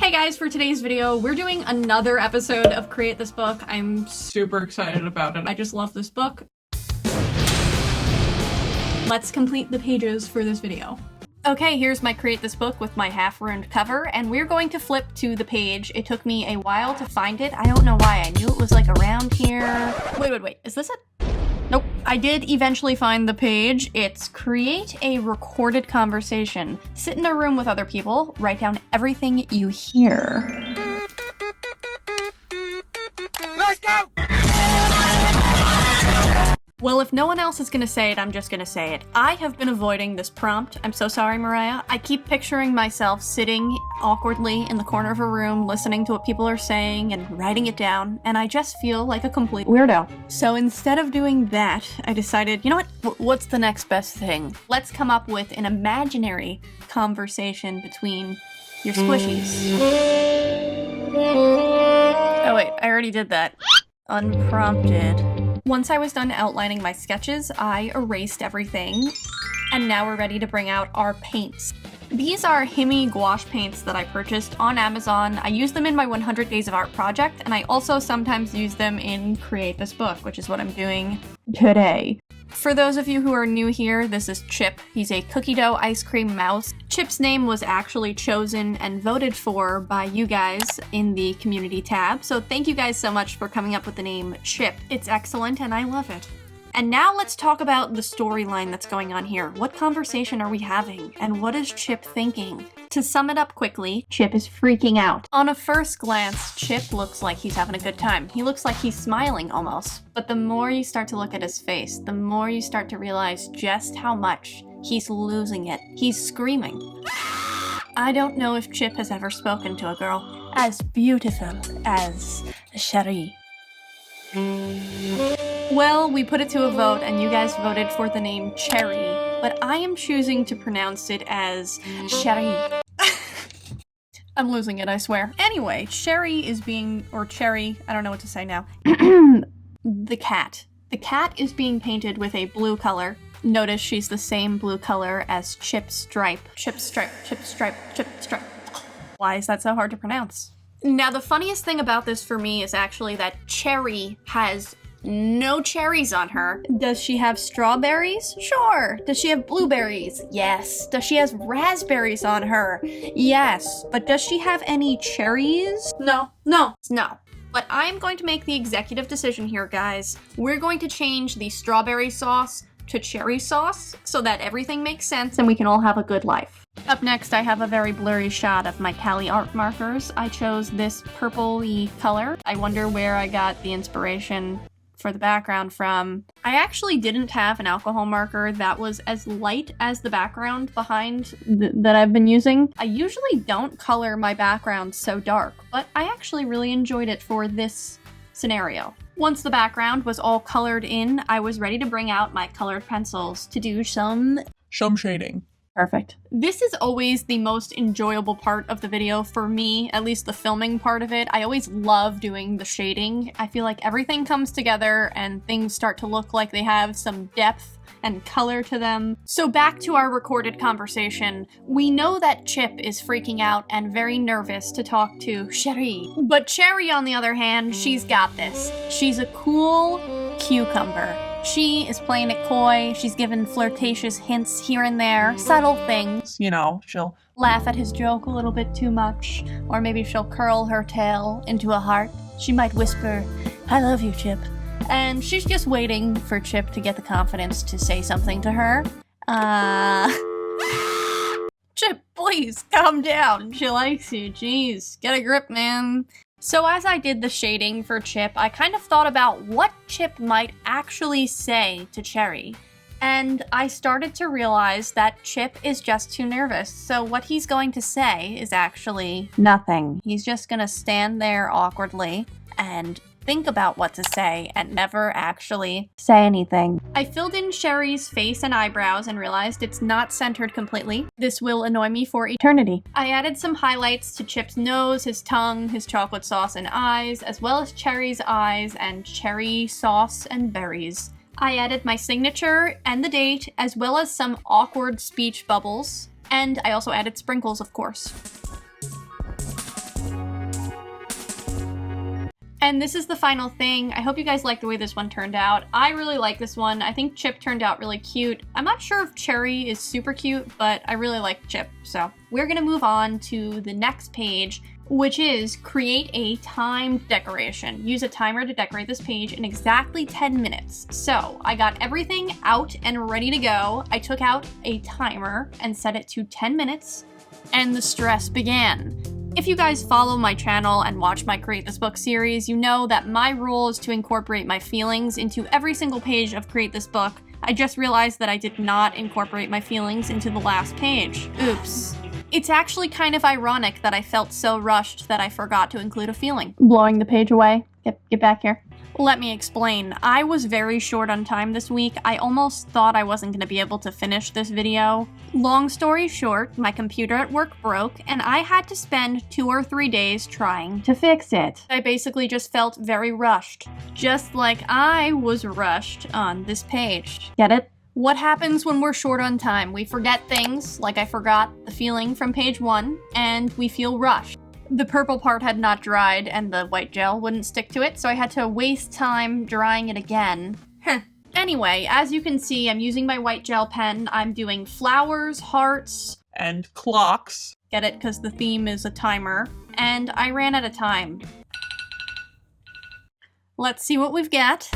Hey guys, for today's video, we're doing another episode of Create This Book. I'm super excited about it. I just love this book. Let's complete the pages for this video. Okay, here's my Create This Book with my half-ruined cover, and we're going to flip to the page. It took me a while to find it. I don't know why. I knew it was like around here. Wait. Is this it? Nope. I did eventually find the page. It's create a recorded conversation. Sit in a room with other people. Write down everything you hear. Let's go! Well, if no one else is gonna say it, I'm just gonna say it. I have been avoiding this prompt. I'm so sorry, Moriah. I keep picturing myself sitting awkwardly in the corner of a room, listening to what people are saying and writing it down, and I just feel like a complete weirdo. So instead of doing that, I decided, you know what? What's the next best thing? Let's come up with an imaginary conversation between your squishies. Oh wait, I already did that. Unprompted. Once I was done outlining my sketches, I erased everything, and now we're ready to bring out our paints. These are Himi gouache paints that I purchased on Amazon. I use them in my 100 Days of Art project, and I also sometimes use them in Create This Book, which is what I'm doing today. For those of you who are new here, this is Chip. He's a cookie dough ice cream mouse. Chip's name was actually chosen and voted for by you guys in the community tab, so thank you guys so much for coming up with the name Chip. It's excellent and I love it. And now let's talk about the storyline that's going on here. What conversation are we having? And what is Chip thinking? To sum it up quickly, Chip is freaking out. On a first glance, Chip looks like he's having a good time. He looks like he's smiling almost. But the more you start to look at his face, the more you start to realize just how much he's losing it. He's screaming. I don't know if Chip has ever spoken to a girl as beautiful as Cherie. Well, we put it to a vote and you guys voted for the name Cherry, but I am choosing to pronounce it as Cherie. I'm losing it, I swear. Anyway, Cherry is being, or Cherry, I don't know what to say now. The cat. The cat is being painted with a blue color. Notice she's the same blue color as Chip's stripe. Chip's stripe, Chip's stripe, Chip's stripe. Why is that so hard to pronounce? Now, the funniest thing about this for me is actually that Cherry has no cherries on her. Does she have strawberries? Sure. Does she have blueberries? Yes. Does she have raspberries on her? Yes. But does she have any cherries? No. But I'm going to make the executive decision here, guys. We're going to change the strawberry sauce to cherry sauce so that everything makes sense and we can all have a good life. Up next, I have a very blurry shot of my Cali art markers. I chose this purple-y color. I wonder where I got the inspiration for the background from. I actually didn't have an alcohol marker that was as light as the background behind that I've been using. I usually don't color my background so dark, but I actually really enjoyed it for this scenario. Once the background was all colored in, I was ready to bring out my colored pencils to do some shading. Perfect. This is always the most enjoyable part of the video for me, at least the filming part of it. I always love doing the shading. I feel like everything comes together and things start to look like they have some depth and color to them. So back to our recorded conversation. We know that Chip is freaking out and very nervous to talk to Cherie. But Cherry, on the other hand, she's got this. She's a cool cucumber. She is playing it coy, she's given flirtatious hints here and there, subtle things. You know, she'll laugh at his joke a little bit too much, or maybe she'll curl her tail into a heart. She might whisper, "I love you, Chip." And she's just waiting for Chip to get the confidence to say something to her. Chip, please, calm down. She likes you. Jeez, get a grip, man. So as I did the shading for Chip, I kind of thought about what Chip might actually say to Cherry. And I started to realize that Chip is just too nervous, so what he's going to say is actually nothing. He's just gonna stand there awkwardly and think about what to say and never actually say anything. I filled in Cherry's face and eyebrows and realized it's not centered completely. This will annoy me for eternity. I added some highlights to Chip's nose, his tongue, his chocolate sauce and eyes, as well as Cherry's eyes and cherry sauce and berries. I added my signature and the date, as well as some awkward speech bubbles, and I also added sprinkles, of course. And this is the final thing. I hope you guys like the way this one turned out. I really like this one. I think Chip turned out really cute. I'm not sure if Cherry is super cute, but I really like Chip. So we're gonna move on to the next page, which is create a timed decoration. Use a timer to decorate this page in exactly 10 minutes. So I got everything out and ready to go. I took out a timer and set it to 10 minutes, and the stress began. If you guys follow my channel and watch my Create This Book series, you know that my rule is to incorporate my feelings into every single page of Create This Book. I just realized that I did not incorporate my feelings into the last page. Oops. It's actually kind of ironic that I felt so rushed that I forgot to include a feeling. Blowing the page away. Get back here. Let me explain. I was very short on time this week. I almost thought I wasn't going to be able to finish this video. Long story short, my computer at work broke, and I had to spend 2 or 3 days trying to fix it. I basically just felt very rushed. Just like I was rushed on this page. Get it? What happens when we're short on time? We forget things, like I forgot the feeling from page 1, and we feel rushed. The purple part had not dried and the white gel wouldn't stick to it, so I had to waste time drying it again. Anyway, as you can see, I'm using my white gel pen. I'm doing flowers, hearts, and clocks. Get it? Because the theme is a timer. And I ran out of time. Let's see what we've got.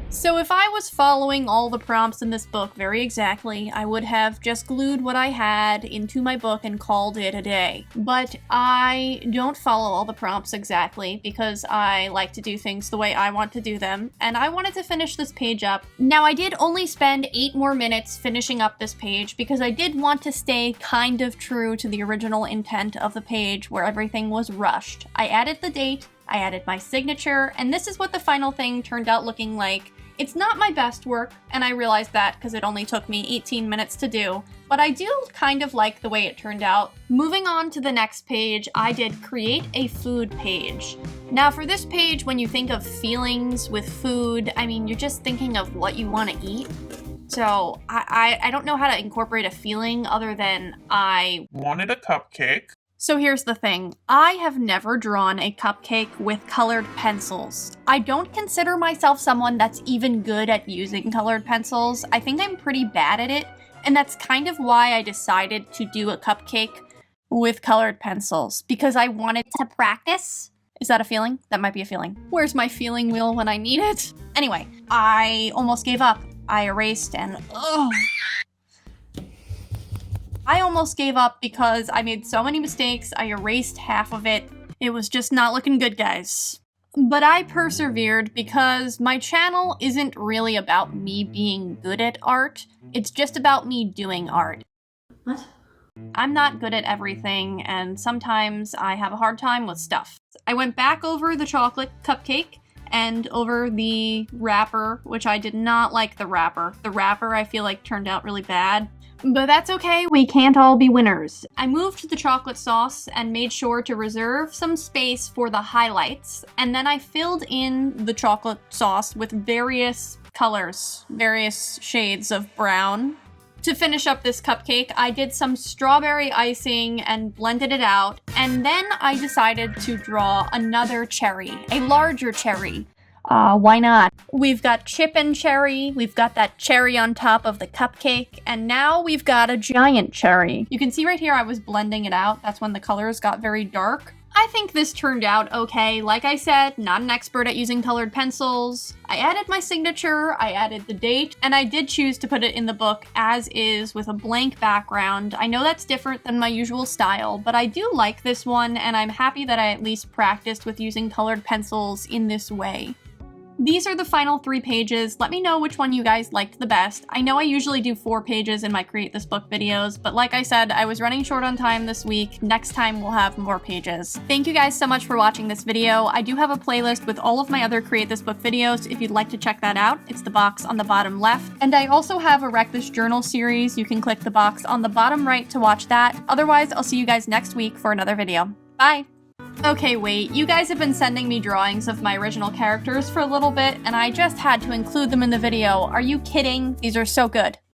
So if I was following all the prompts in this book very exactly, I would have just glued what I had into my book and called it a day. But I don't follow all the prompts exactly because I like to do things the way I want to do them, and I wanted to finish this page up. Now, I did only spend 8 more minutes finishing up this page because I did want to stay kind of true to the original intent of the page where everything was rushed. I added the date, I added my signature, and this is what the final thing turned out looking like. It's not my best work, and I realized that because it only took me 18 minutes to do, but I do kind of like the way it turned out. Moving on to the next page, I did create a food page. Now for this page, when you think of feelings with food, I mean, you're just thinking of what you want to eat. So I don't know how to incorporate a feeling other than I wanted a cupcake. So here's the thing, I have never drawn a cupcake with colored pencils. I don't consider myself someone that's even good at using colored pencils. I think I'm pretty bad at it, and that's kind of why I decided to do a cupcake with colored pencils, because I wanted to practice. Is that a feeling? That might be a feeling. Where's my feeling wheel when I need it? Anyway, I almost gave up. I erased and I almost gave up because I made so many mistakes. I erased half of it. It was just not looking good, guys. But I persevered because my channel isn't really about me being good at art. It's just about me doing art. What? I'm not good at everything, and sometimes I have a hard time with stuff. I went back over the chocolate cupcake and over the wrapper, which I did not like the wrapper. The wrapper I feel like turned out really bad. But that's okay, we can't all be winners. I moved the chocolate sauce and made sure to reserve some space for the highlights, and then I filled in the chocolate sauce with various colors, various shades of brown. To finish up this cupcake, I did some strawberry icing and blended it out, and then I decided to draw another cherry, a larger cherry. Why not? We've got Chip and Cherry, we've got that cherry on top of the cupcake, and now we've got a giant cherry. You can see right here I was blending it out. That's when the colors got very dark. I think this turned out okay. Like I said, not an expert at using colored pencils. I added my signature, I added the date, and I did choose to put it in the book as is with a blank background. I know that's different than my usual style, but I do like this one, and I'm happy that I at least practiced with using colored pencils in this way. These are the final 3 pages. Let me know which one you guys liked the best. I know I usually do 4 pages in my Create This Book videos, but like I said, I was running short on time this week. Next time we'll have more pages. Thank you guys so much for watching this video. I do have a playlist with all of my other Create This Book videos if you'd like to check that out. It's the box on the bottom left. And I also have a Wreck This Journal series. You can click the box on the bottom right to watch that. Otherwise, I'll see you guys next week for another video. Bye! Okay, wait, you guys have been sending me drawings of my original characters for a little bit, and I just had to include them in the video. Are you kidding? These are so good.